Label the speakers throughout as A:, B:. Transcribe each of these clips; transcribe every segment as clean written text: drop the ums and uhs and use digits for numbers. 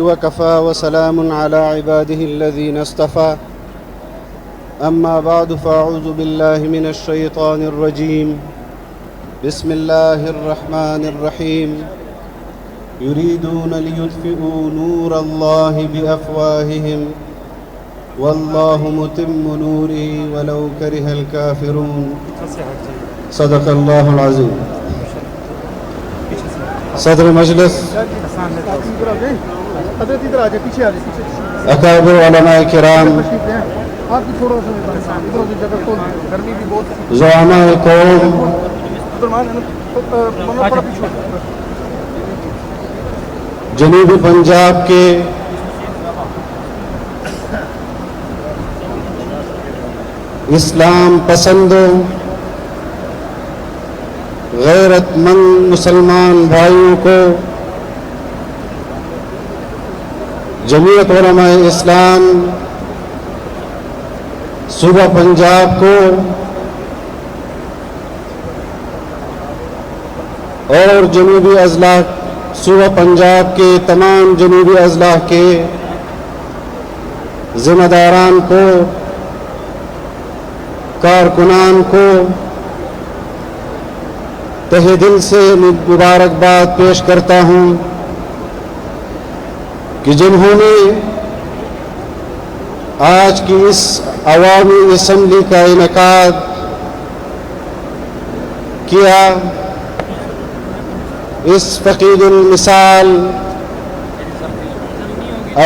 A: وكفى وسلام على عباده الذين اصطفى أما بعد فأعوذ بالله من الشيطان الرجيم بسم الله الرحمن الرحيم يريدون ليطفئوا نور الله بأفواههم والله متم نوره ولو كره الكافرون صدق الله العظيم. صدر مجلس اکابر علماء کرام، زعماء قوم، جنوبی پنجاب کے اسلام پسندوں، غیرت مند مسلمان بھائیوں کو، جمعیت علماء اسلام صوبہ پنجاب کو اور جنوبی اضلاع صوبہ پنجاب کے تمام جنوبی اضلاع کے ذمہ داران کو، کارکنان کو تہہ دل سے مبارکباد پیش کرتا ہوں کہ جنہوں نے آج کی اس عوامی اسمبلی کا انعقاد کیا، اس فقید المثال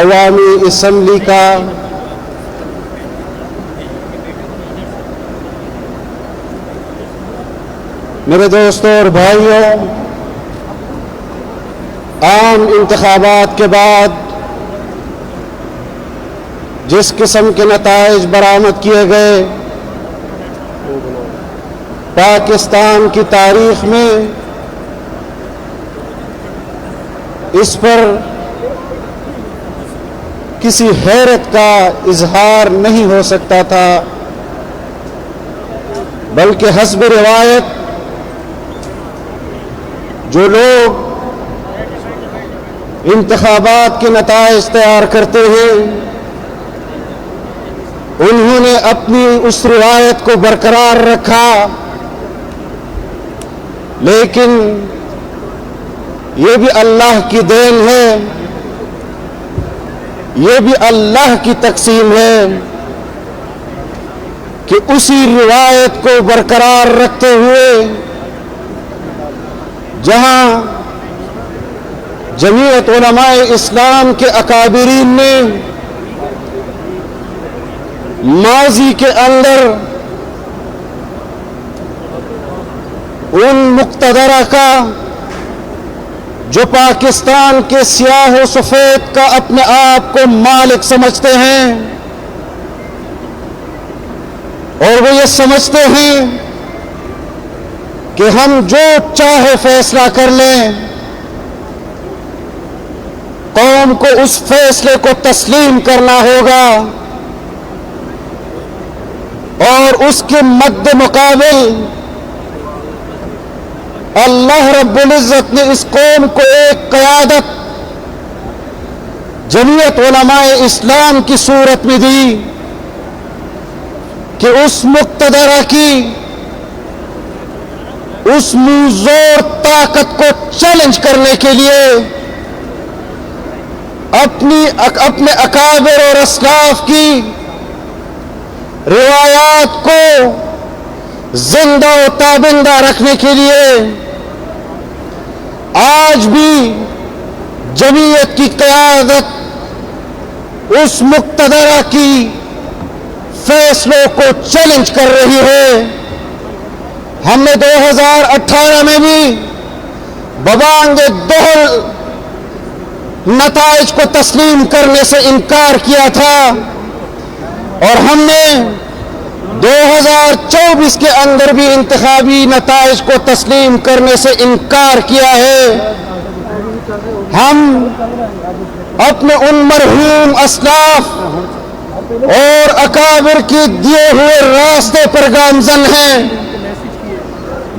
A: عوامی اسمبلی کا میرے دوستوں اور بھائیوں، عام انتخابات کے بعد جس قسم کے نتائج برآمد کیے گئے، پاکستان کی تاریخ میں اس پر کسی حیرت کا اظہار نہیں ہو سکتا تھا، بلکہ حسب روایت جو لوگ انتخابات کے نتائج تیار کرتے ہیں انہوں نے اپنی اس روایت کو برقرار رکھا، لیکن یہ بھی اللہ کی دین ہے، یہ بھی اللہ کی تقسیم ہے کہ اسی روایت کو برقرار رکھتے ہوئے جہاں جمعیت علماء اسلام کے اکابرین نے ماضی کے اندر ان مقتدرہ کا جو پاکستان کے سیاہ و سفید کا اپنے آپ کو مالک سمجھتے ہیں اور وہ یہ سمجھتے ہیں کہ ہم جو چاہے فیصلہ کر لیں، قوم کو اس فیصلے کو تسلیم کرنا ہوگا اور اس کے مد مقابل اللہ رب العزت نے اس قوم کو ایک قیادت جمعیت علماء اسلام کی صورت میں دی کہ اس مقتدرہ کی اس منظور طاقت کو چیلنج کرنے کے لیے اپنے اکابر اور اسلاف کی روایات کو زندہ و تابندہ رکھنے کے لیے آج بھی جمعیت کی قیادت اس مقتدرہ کی فیصلوں کو چیلنج کر رہی ہے۔ ہم نے 2018 میں بھی ببانگ دہل نتائج کو تسلیم کرنے سے انکار کیا تھا اور ہم نے 2024 کے اندر بھی انتخابی نتائج کو تسلیم کرنے سے انکار کیا ہے۔ ہم اپنے ان مرحوم اسلاف اور اکابر کے دیے ہوئے راستے پر گامزن ہیں۔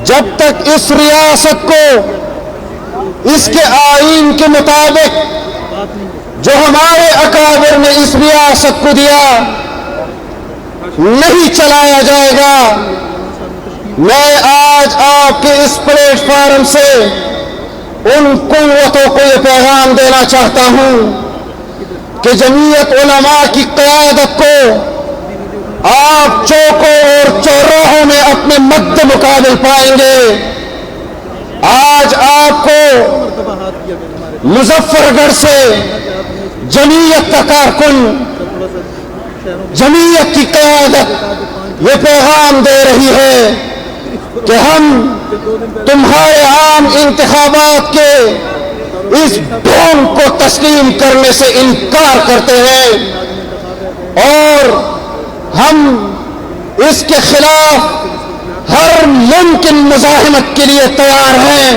A: جب تک اس ریاست کو اس کے آئین کے مطابق جو ہمارے اکابر نے اس ریاست کو دیا نہیں چلایا جائے گا۔ میں آج آپ کے اس پلیٹ فارم سے ان قوتوں کو یہ پیغام دینا چاہتا ہوں کہ جمعیت علماء کی قیادت کو آپ چوکوں اور چوراہوں میں اپنے مد مقابل پائیں گے۔ آج آپ کو مظفر گڑھ سے جمعیت کا کارکن، جمعیت کی قیادت یہ پیغام دے رہی ہے کہ ہم تمہارے عام انتخابات کے اس ڈھونگ کو تسلیم کرنے سے انکار کرتے ہیں اور ہم اس کے خلاف ہر ممکن مزاحمت کے لیے تیار ہیں۔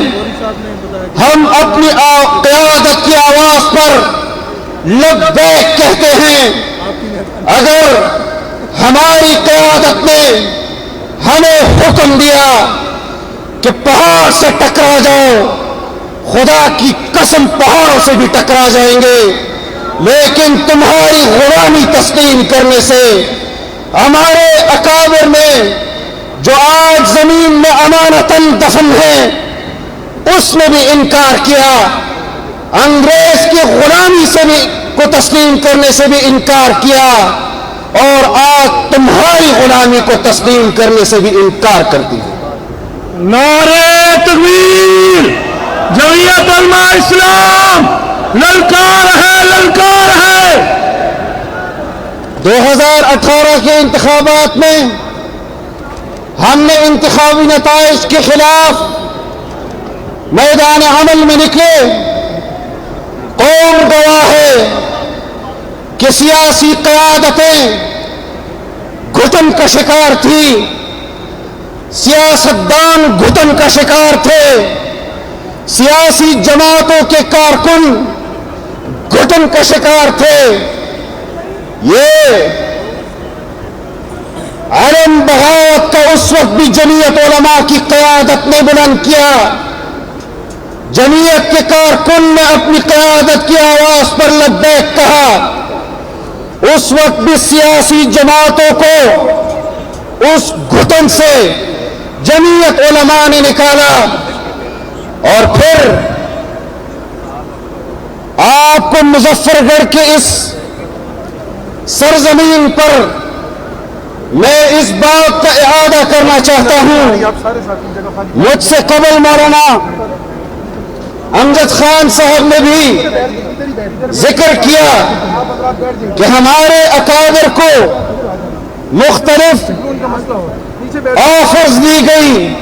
A: ہم اپنی قیادت کی آواز پر لبیک کہتے ہیں۔ اگر ہماری قیادت نے ہمیں حکم دیا کہ پہاڑ سے ٹکرا جاؤ، خدا کی قسم پہاڑوں سے بھی ٹکرا جائیں گے، لیکن تمہاری غلامی تسلیم کرنے سے ہمارے اکابر نے جو آج زمین میں امانتاً دفن ہے اس نے بھی انکار کیا، انگریز کی غلامی سے بھی کو تسلیم کرنے سے بھی انکار کیا اور آج تمہاری غلامی کو تسلیم کرنے سے بھی انکار کرتی ہے۔
B: نعرہ تکبیر! جمعیت علماء اسلام للکار ہے، للکار ہے۔
A: 2018 کے انتخابات میں ہم نے انتخابی نتائج کے خلاف میدان عمل میں نکلے۔ قوم گواہ ہے کہ سیاسی قیادتیں گھٹن کا شکار تھی، سیاستدان گھٹن کا شکار تھے، سیاسی جماعتوں کے کارکن گھٹن کا شکار تھے۔ یہ علم بغاوت کا اس وقت بھی جمعیت علماء کی قیادت نے بلند کیا۔ جمعیت کے کارکن نے اپنی قیادت کی آواز پر لبیک کہا۔ اس وقت بھی سیاسی جماعتوں کو اس گھٹن سے جمعیت علماء نے نکالا اور پھر آپ کو مظفر گڑھ کے اس سرزمین پر میں اس بات کا اعادہ کرنا چاہتا ہوں، مجھ سے قبل مولانا امجد خان صاحب نے بھی ذکر کیا کہ ہمارے اکابر کو مختلف آفرز دی گئی،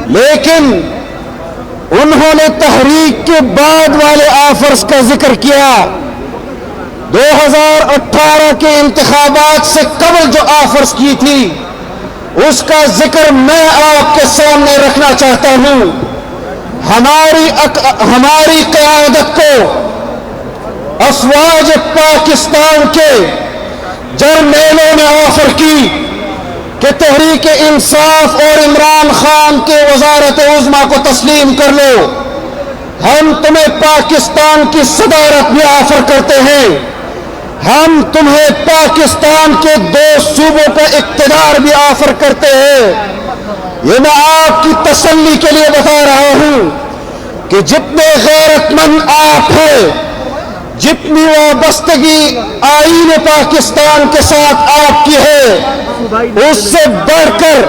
A: لیکن انہوں نے تحریک کے بعد والے آفرز کا ذکر کیا۔ 2018 کے انتخابات سے قبل جو آفرز کی تھی اس کا ذکر میں آپ کے سامنے رکھنا چاہتا ہوں۔ ہماری قیادت کو افواج پاکستان کے جرنیلوں نے آفر کی کہ تحریک انصاف اور عمران خان کے وزارت عظمیٰ کو تسلیم کر لو، ہم تمہیں پاکستان کی صدارت بھی آفر کرتے ہیں، ہم تمہیں پاکستان کے 2 صوبوں کا اقتدار بھی آفر کرتے ہیں۔ یہ میں آپ کی تسلی کے لیے بتا رہا ہوں کہ جتنے غیرت مند آپ ہیں، جتنی وابستگی آئین پاکستان کے ساتھ آپ کی ہے، اس سے بڑھ کر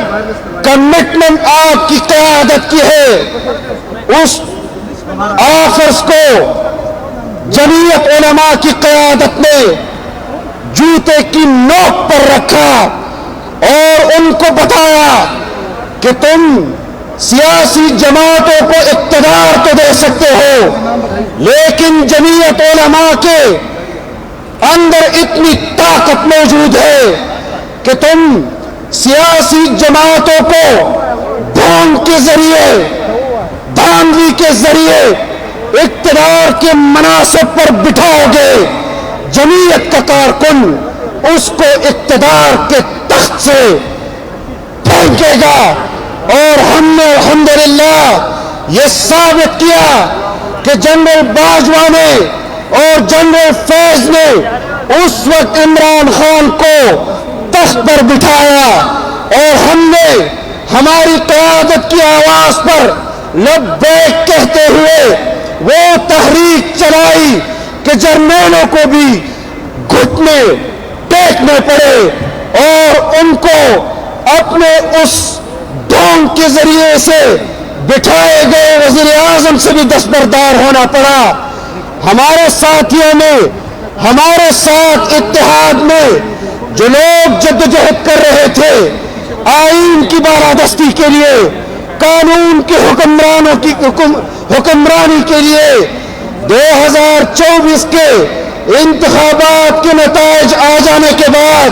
A: کمٹمنٹ آپ کی قیادت کی ہے۔ اس آفرز کو جمعیت علماء کی قیادت نے جوتے کی نوک پر رکھا اور ان کو بتایا کہ تم سیاسی جماعتوں کو اقتدار تو دے سکتے ہو، لیکن جمعیت علماء کے اندر اتنی طاقت موجود ہے کہ تم سیاسی جماعتوں کو ڈھونگ کے ذریعے، دھاندلی کے ذریعے اقتدار کے مناصب پر بٹھاؤ گے۔ جمعیت کا کارکن اس کو اقتدار کے تخت سے پھینکے گا، اور ہم نے الحمدللہ یہ ثابت کیا کہ جنرل باجوہ نے اور جنرل فیض نے اس وقت عمران خان کو تخت پر بٹھایا اور ہم نے ہماری قیادت کی آواز پر لبیک کہتے ہوئے وہ تحریک چلائی کہ جرنیلوں کو بھی گھٹنے ٹیکنے پڑے اور ان کو اپنے اس ڈھونگ کے ذریعے سے بٹھائے گئے وزیر اعظم سے بھی دستبردار ہونا پڑا. ہمارے ساتھیوں میں ہمارے ساتھ اتحاد میں جو لوگ جدوجہد کر رہے تھے آئین کی بالادستی کے لیے, قانون کے حکمرانوں کی حکمرانی کے لیے, 2024 کے انتخابات کے نتائج آ جانے کے بعد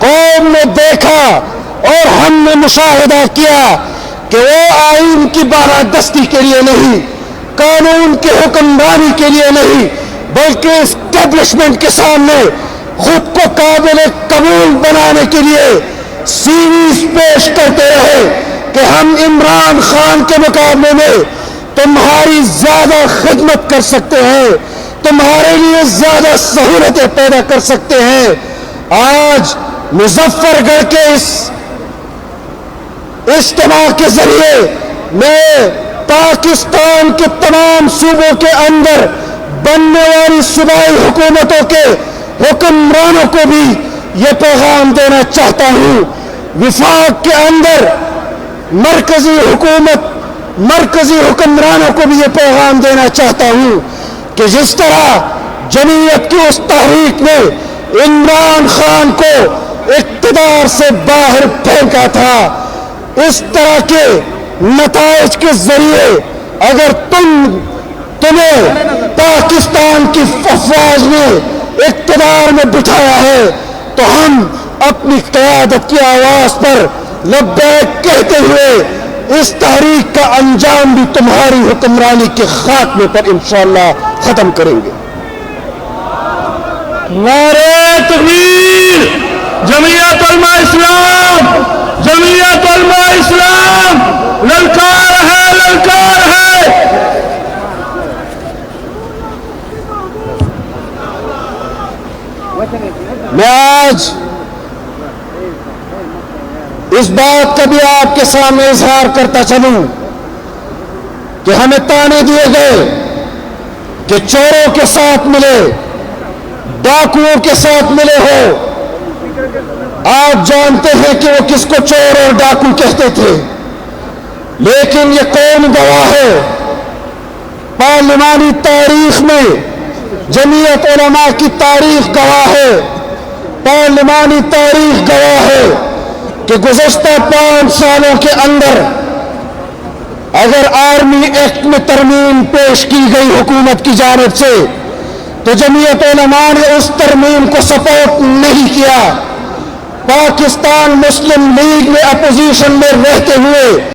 A: قوم نے دیکھا اور ہم نے مشاہدہ کیا کہ وہ آئین کی بالادستی کے لیے نہیں, قانون کی حکمرانی کے لیے نہیں, بلکہ اسٹیبلشمنٹ کے سامنے خود کو قابل قبول بنانے کے لیے سیریز پیش کرتے رہے کہ ہم عمران خان کے مقابلے میں تمہاری زیادہ خدمت کر سکتے ہیں, تمہارے لیے زیادہ سہولتیں پیدا کر سکتے ہیں. آج مظفر گڑھ کے اس اجتماع کے ذریعے میں پاکستان کے تمام صوبوں کے اندر بننے والی صوبائی حکومتوں کے حکمرانوں کو بھی یہ پیغام دینا چاہتا ہوں. وفاق کے اندر مرکزی حکومت, مرکزی حکمرانوں کو بھی یہ پیغام دینا چاہتا ہوں کہ جس طرح جمعیت کی اس تحریک نے عمران خان کو اقتدار سے باہر پھینکا تھا, اس طرح کے نتائج کے ذریعے اگر تمہیں پاکستان کی افواج نے اقتدار میں بٹھایا ہے تو ہم اپنی قیادت کی آواز پر لبیک کہتے ہوئے اس تحریک کا انجام بھی تمہاری حکمرانی کے خاتمے پر انشاءاللہ ختم کریں گے.
B: نعرہ تکبیر, جمعیت علماء اسلام, جمعیت علماء اسلام, للکار ہے, للکار ہے.
A: میں آج اس بات کا بھی آپ کے سامنے اظہار کرتا چلوں کہ ہمیں تانے دیے گئے کہ چوروں کے ساتھ ملے, ڈاکوؤں کے ساتھ ملے ہو. آپ جانتے ہیں کہ وہ کس کو چور اور ڈاکو کہتے تھے, لیکن یہ قوم گواہ ہے, پارلیمانی تاریخ میں جمعیت علماء کی تاریخ گواہ ہے, پارلیمانی تاریخ گواہ ہے کہ گزشتہ 5 سالوں کے اندر اگر آرمی ایکٹ میں ترمیم پیش کی گئی حکومت کی جانب سے تو جمعیت علماء نے اس ترمیم کو سپورٹ نہیں کیا. پاکستان مسلم لیگ میں اپوزیشن میں رہتے ہوئے